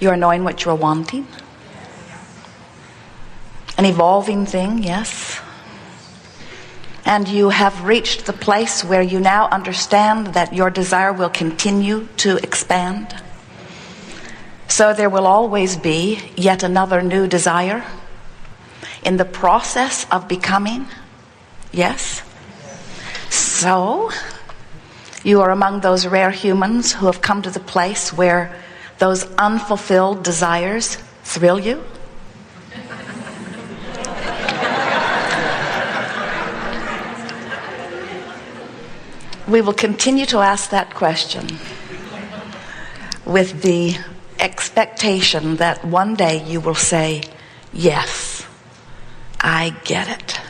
You are knowing what you are wanting. An evolving thing, yes. And you have reached the place where you now understand that your desire will continue to expand. So there will always be yet another new desire in the process of becoming. Yes? So, you are among those rare humans who have come to the place where those unfulfilled desires thrill you. We will continue to ask that question with the expectation that one day you will say, yes, I get it.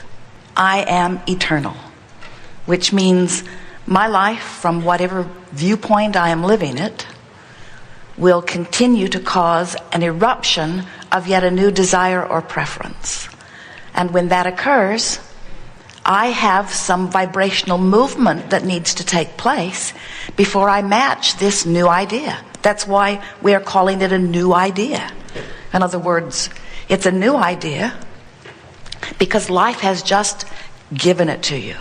I am eternal, which means my life, from whatever viewpoint I am living it, will continue to cause an eruption of yet a new desire or preference. And when that occurs, I have some vibrational movement that needs to take place before I match this new idea. That's why we are calling it a new idea. In other words, it's a new idea because life has just given it to you.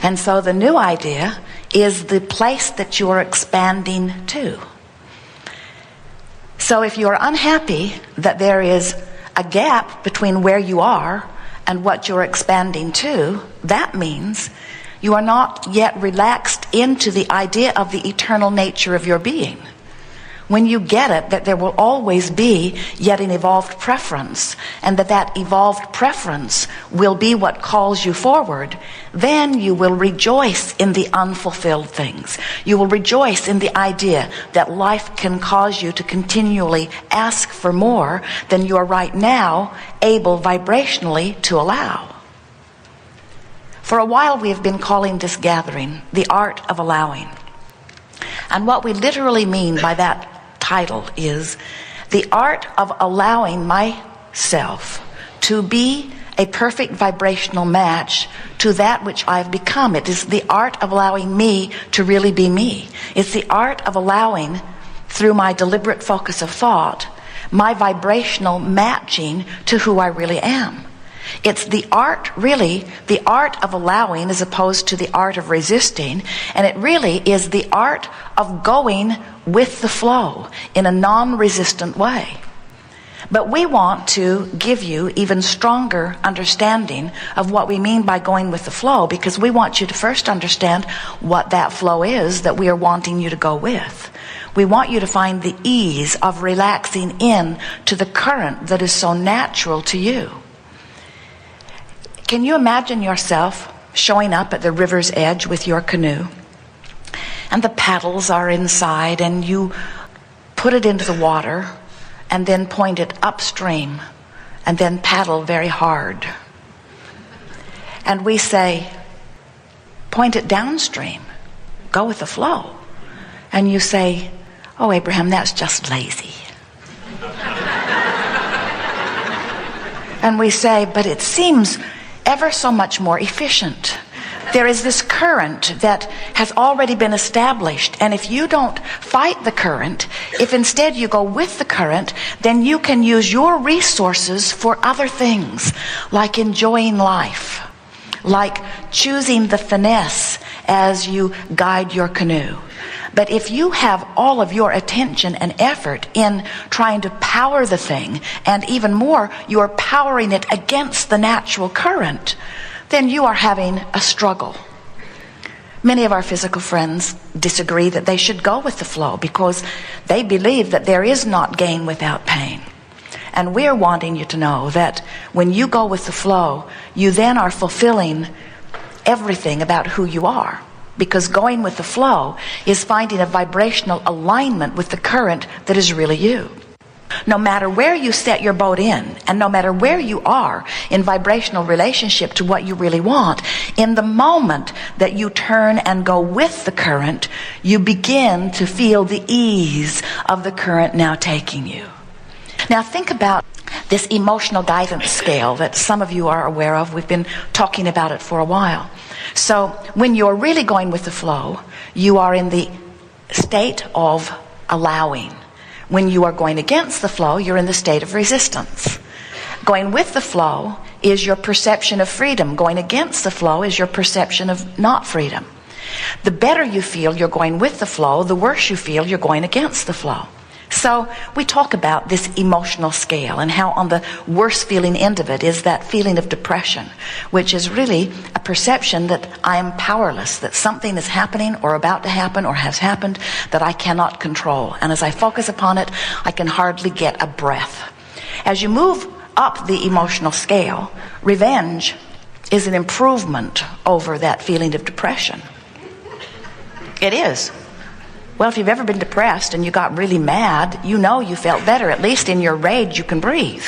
And so the new idea is the place that you are expanding to. So if you are unhappy that there is a gap between where you are and what you're expanding to, that means you are not yet relaxed into the idea of the eternal nature of your being. When you get it, that there will always be yet an evolved preference, and that evolved preference will be what calls you forward, then you will rejoice in the unfulfilled things. You will rejoice in the idea that life can cause you to continually ask for more than you are right now able vibrationally to allow. For a while we have been calling this gathering the art of allowing. And what we literally mean by that title is the art of allowing myself to be a perfect vibrational match to that which I've become. It is the art of allowing me to really be me. It's the art of allowing, through my deliberate focus of thought, my vibrational matching to who I really am. It's the art, really, the art of allowing as opposed to the art of resisting. And it really is the art of going with the flow in a non-resistant way. But we want to give you even stronger understanding of what we mean by going with the flow, because we want you to first understand what that flow is that we are wanting you to go with. We want you to find the ease of relaxing in to the current that is so natural to you. Can you imagine yourself showing up at the river's edge with your canoe, and the paddles are inside, and you put it into the water and then point it upstream and then paddle very hard? And we say, point it downstream, go with the flow. And you say, oh, Abraham, that's just lazy. And we say, but it seems ever so much more efficient. There is this current that has already been established, and if you don't fight the current, if instead you go with the current, then you can use your resources for other things, like enjoying life, like choosing the finesse as you guide your canoe. But if you have all of your attention and effort in trying to power the thing, and even more, you are powering it against the natural current, then you are having a struggle. Many of our physical friends disagree that they should go with the flow because they believe that there is not gain without pain. And we're wanting you to know that when you go with the flow, you then are fulfilling everything about who you are. Because going with the flow is finding a vibrational alignment with the current that is really you. No matter where you set your boat in, and no matter where you are in vibrational relationship to what you really want, in the moment that you turn and go with the current, you begin to feel the ease of the current now taking you. Now think about this emotional guidance scale that some of you are aware of. We've been talking about it for a while. So when you're really going with the flow, you are in the state of allowing. When you are going against the flow, you're in the state of resistance. Going with the flow is your perception of freedom. Going against the flow is your perception of not freedom. The better you feel you're going with the flow, the worse you feel you're going against the flow. So we talk about this emotional scale and how on the worst feeling end of it is that feeling of depression, which is really a perception that I am powerless, that something is happening or about to happen or has happened that I cannot control. And as I focus upon it, I can hardly get a breath. As you move up the emotional scale, revenge is an improvement over that feeling of depression. It is. Well, if you've ever been depressed and you got really mad, you know you felt better. At least in your rage you can breathe.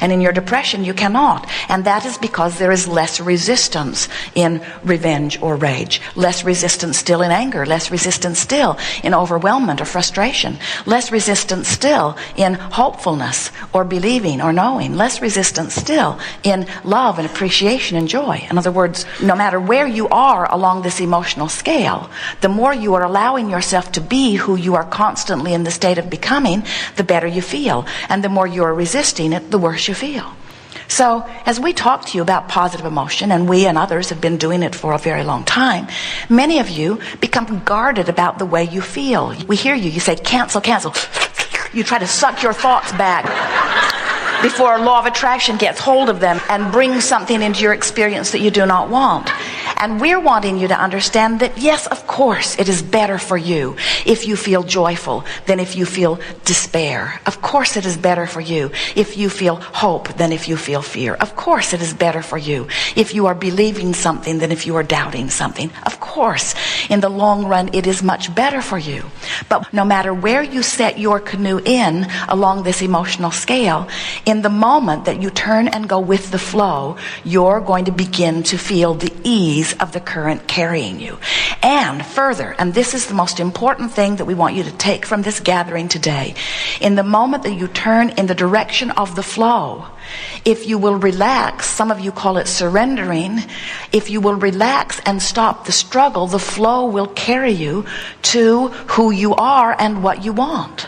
And in your depression you cannot. And that is because there is less resistance in revenge or rage. Less resistance still in anger. Less resistance still in overwhelmment or frustration. Less resistance still in hopefulness or believing or knowing. Less resistance still in love and appreciation and joy. In other words, no matter where you are along this emotional scale, the more you are allowing yourself to be who you are constantly in the state of becoming, the better you feel. And the more you are resisting it, the worse you feel. So as we talk to you about positive emotion, and we and others have been doing it for a very long time, many of you become guarded about the way you feel. We hear you, you say, cancel, cancel. You try to suck your thoughts back before law of attraction gets hold of them and brings something into your experience that you do not want. And we're wanting you to understand that, yes, of course, it is better for you if you feel joyful than if you feel despair. Of course, it is better for you if you feel hope than if you feel fear. Of course, it is better for you if you are believing something than if you are doubting something. Of course, in the long run, it is much better for you. But no matter where you set your canoe in along this emotional scale, in the moment that you turn and go with the flow, you're going to begin to feel the ease of the current carrying you. And further, and this is the most important thing that we want you to take from this gathering today, in the moment that you turn in the direction of the flow, if you will relax, some of you call it surrendering, if you will relax and stop the struggle, the flow will carry you to who you are and what you want.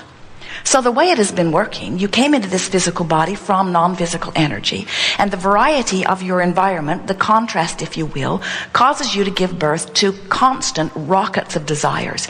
So the way it has been working, you came into this physical body from non-physical energy, and the variety of your environment, the contrast, if you will, causes you to give birth to constant rockets of desires.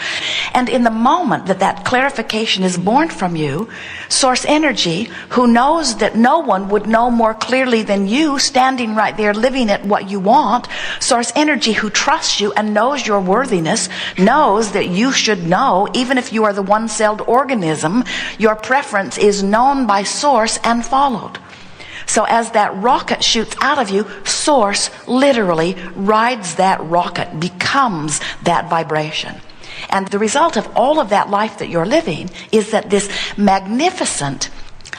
And in the moment that that clarification is born from you, source energy, who knows that no one would know more clearly than you, standing right there living at what you want, source energy who trusts you and knows your worthiness, knows that you should know, even if you are the one-celled organism, your preference is known by source and followed. So as that rocket shoots out of you, source literally rides that rocket, becomes that vibration. And the result of all of that life that you're living is that this magnificent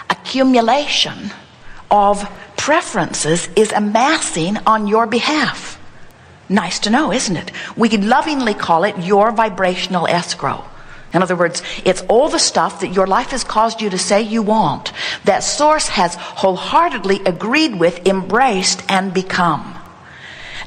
accumulation of preferences is amassing on your behalf. Nice to know, isn't it? We lovingly call it your vibrational escrow. In other words, it's all the stuff that your life has caused you to say you want, that source has wholeheartedly agreed with, embraced, and become.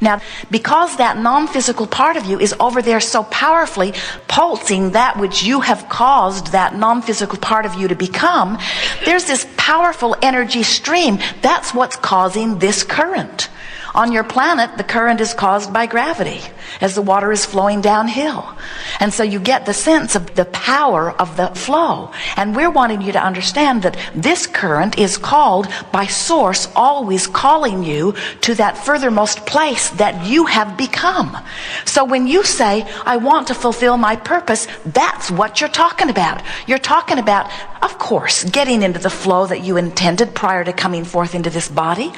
Now, because that non-physical part of you is over there so powerfully pulsing that which you have caused that non-physical part of you to become, there's this powerful energy stream. That's what's causing this current. On your planet, the current is caused by gravity as the water is flowing downhill. And so you get the sense of the power of the flow. And we're wanting you to understand that this current is called by source, always calling you to that furthermost place that you have become. So when you say, I want to fulfill my purpose, that's what you're talking about. You're talking about, of course, getting into the flow that you intended prior to coming forth into this body.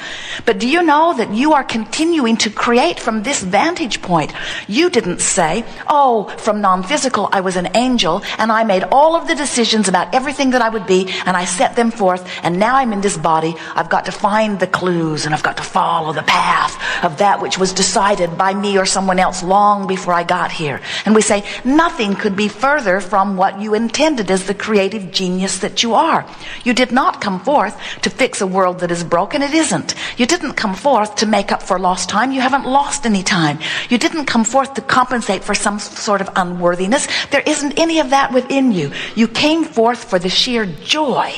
But do you know that you are continuing to create from this vantage point? You didn't say, oh, from non-physical I was an angel and I made all of the decisions about everything that I would be and I set them forth, and now I'm in this body. I've got to find the clues and I've got to follow the path of that which was decided by me or someone else long before I got here. And we say nothing could be further from what you intended as the creative genius that you are. You did not come forth to fix a world that is broken. It isn't. You didn't come forth to make up up for lost time. You haven't lost any time. You didn't come forth to compensate for some sort of unworthiness. There isn't any of that within you. You came forth for the sheer joy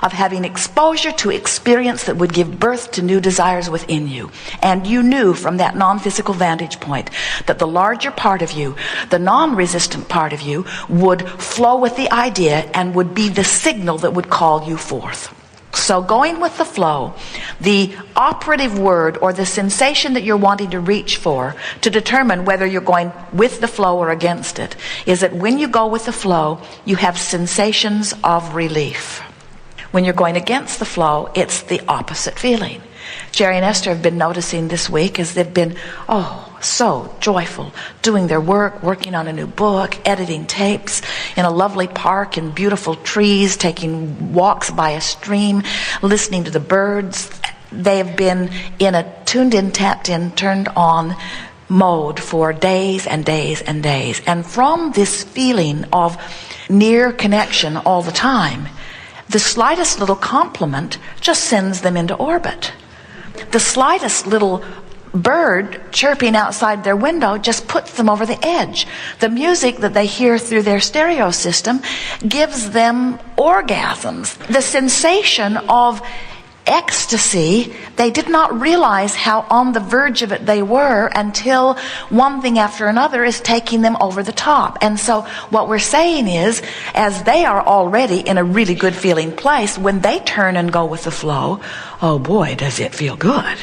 of having exposure to experience that would give birth to new desires within you. And you knew from that non-physical vantage point that the larger part of you, the non-resistant part of you, would flow with the idea and would be the signal that would call you forth. So going with the flow, the operative word or the sensation that you're wanting to reach for to determine whether you're going with the flow or against it, is that when you go with the flow, you have sensations of relief. When you're going against the flow, it's the opposite feeling. Jerry and Esther have been noticing this week as they've been, so joyful, doing their work, working on a new book, editing tapes in a lovely park and beautiful trees, taking walks by a stream, listening to the birds. They have been in a tuned-in, tapped-in, turned-on mode for days and days and days. And from this feeling of near connection all the time, the slightest little compliment just sends them into orbit. The slightest little bird chirping outside their window just puts them over the edge. The music that they hear through their stereo system gives them orgasms. The sensation of ecstasy, they did not realize how on the verge of it they were until one thing after another is taking them over the top. And so what we're saying is, as they are already in a really good feeling place, when they turn and go with the flow, oh boy, does it feel good.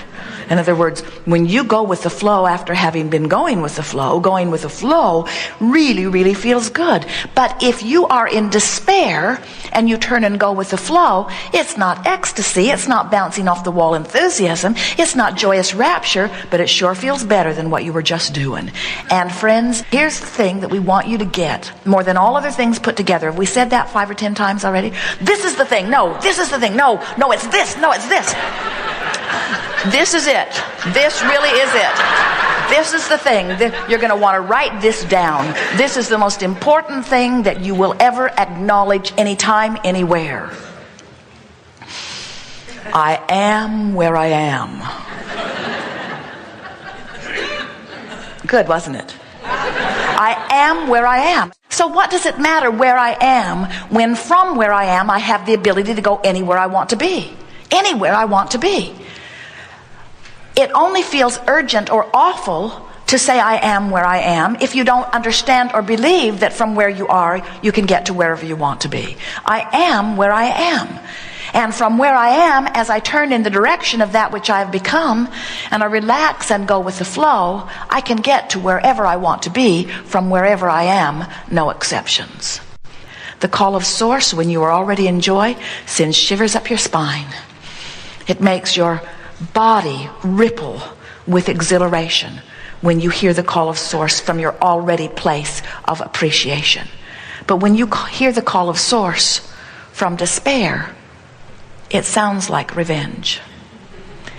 In other words, when you go with the flow after having been going with the flow really, really feels good. But if you are in despair and you turn and go with the flow, it's not ecstasy, it's not bouncing off the wall enthusiasm, it's not joyous rapture, but it sure feels better than what you were just doing. And friends, here's the thing that we want you to get, more than all other things put together. Have we said that 5 or 10 times already? This is the thing. No, this is the thing. No, it's this. No, it's this. This is it. This really is it. This is the thing. You're going to want to write this down. This is the most important thing that you will ever acknowledge anytime, anywhere. I am where I am. Good, wasn't it? I am where I am. So what does it matter where I am when from where I am I have the ability to go anywhere I want to be? Anywhere I want to be. It only feels urgent or awful to say I am where I am if you don't understand or believe that from where you are, you can get to wherever you want to be. I am where I am. And from where I am, as I turn in the direction of that which I have become, and I relax and go with the flow, I can get to wherever I want to be from wherever I am, no exceptions. The call of source, when you are already in joy, sends shivers up your spine. It makes your body ripple with exhilaration when you hear the call of source from your already place of appreciation. But when you hear the call of source from despair, it sounds like revenge.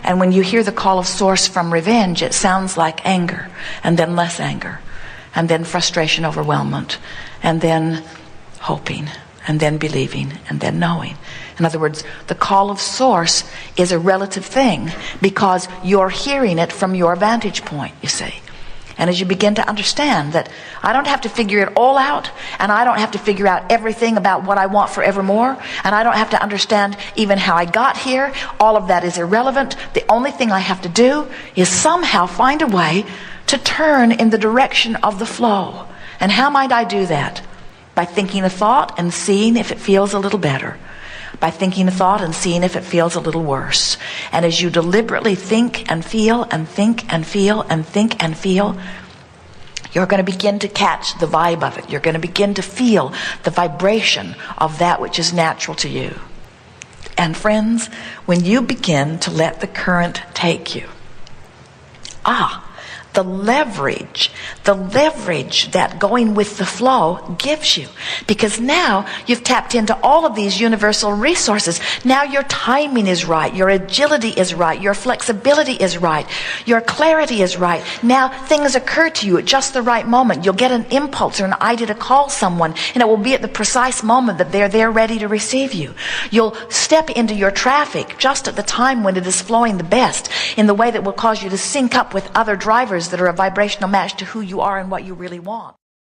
And when you hear the call of source from revenge, it sounds like anger, and then less anger, and then frustration, overwhelmment, and then hoping, and then believing, and then knowing. In other words, the call of source is a relative thing because you're hearing it from your vantage point, you see. And as you begin to understand that I don't have to figure it all out, and I don't have to figure out everything about what I want forevermore, and I don't have to understand even how I got here, all of that is irrelevant. The only thing I have to do is somehow find a way to turn in the direction of the flow. And how might I do that? By thinking a thought and seeing if it feels a little better. By thinking a thought and seeing if it feels a little worse. And as you deliberately think and feel and think and feel and think and feel, you're going to begin to catch the vibe of it. You're going to begin to feel the vibration of that which is natural to you. And friends, when you begin to let the current take you, the leverage that going with the flow gives you. Because now you've tapped into all of these universal resources. Now your timing is right, your agility is right, your flexibility is right, your clarity is right. Now things occur to you at just the right moment. You'll get an impulse or an idea to call someone, and it will be at the precise moment that they're there ready to receive you. You'll step into your traffic just at the time when it is flowing the best, in the way that will cause you to sync up with other drivers that are a vibrational match to who you are and what you really want.